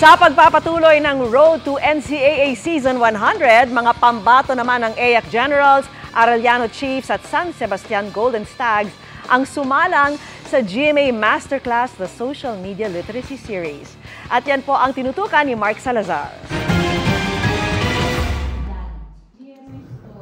Sa pagpapatuloy ng Road to NCAA Season 100, mga pambato naman ng EAC Generals, Arellano Chiefs at San Sebastian Golden Stags ang sumalang sa GMA Masterclass, the Social Media Literacy Series. At yan po ang tinutukan ni Mark Salazar.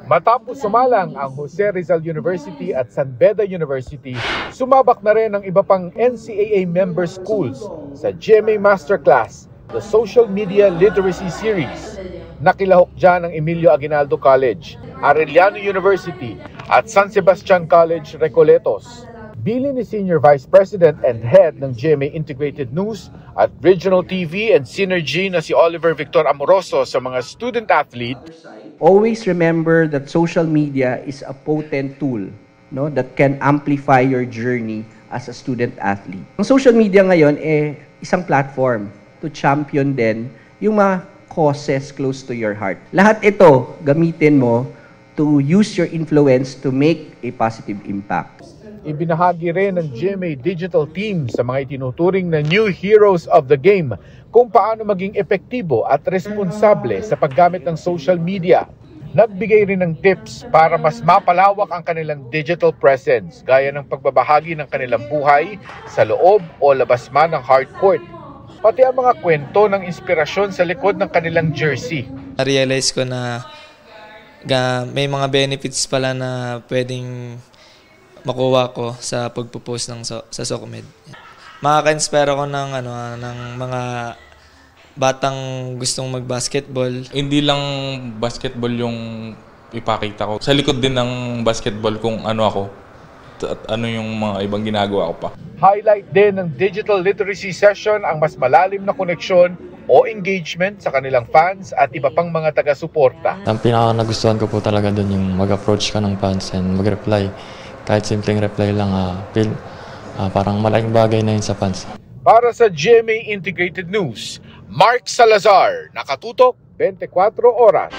Matapos sumalang ang Jose Rizal University at San Beda University, sumabak na rin ang iba pang NCAA member schools sa GMA Masterclass, the Social Media Literacy Series. Nakilahok dyan ang Emilio Aguinaldo College, Arellano University at San Sebastian College, Recoletos. Bili ni Senior Vice President and Head ng GMA Integrated News at Regional TV and Synergy na si Oliver Victor Amoroso sa mga student-athlete. Always remember that social media is a potent tool, no, that can amplify your journey as a student-athlete. Ang social media ngayon isang platform to champion din yung mga causes close to your heart. Lahat ito, gamitin mo to use your influence to make a positive impact. Ibinahagi rin ng GMA Digital Team sa mga itinuturing na new heroes of the game kung paano maging epektibo at responsable sa paggamit ng social media. Nagbigay rin ng tips para mas mapalawak ang kanilang digital presence, gaya ng pagbabahagi ng kanilang buhay sa loob o labas man ng hardcourt. Pati ang mga kwento ng inspirasyon sa likod ng kanilang jersey. Na-realize ko na may mga benefits pala na pwedeng makuha ko sa pagpo-post sa Socomed. Makaka-inspire ako ng mga batang gustong mag-basketball. Hindi lang basketball yung ipakita ko. Sa likod din ng basketball kung ano ako at ano yung mga ibang ginagawa ko pa. Highlight din ng digital literacy session ang mas malalim na koneksyon o engagement sa kanilang fans at iba pang mga taga-suporta. Ang pinaka-nagustuhan ko po talaga doon yung mag-approach ka ng fans and mag-reply. Kahit simpleng reply lang, parang malaking bagay na yun sa fans. Para sa GMA Integrated News, Mark Salazar, nakatutok 24 oras.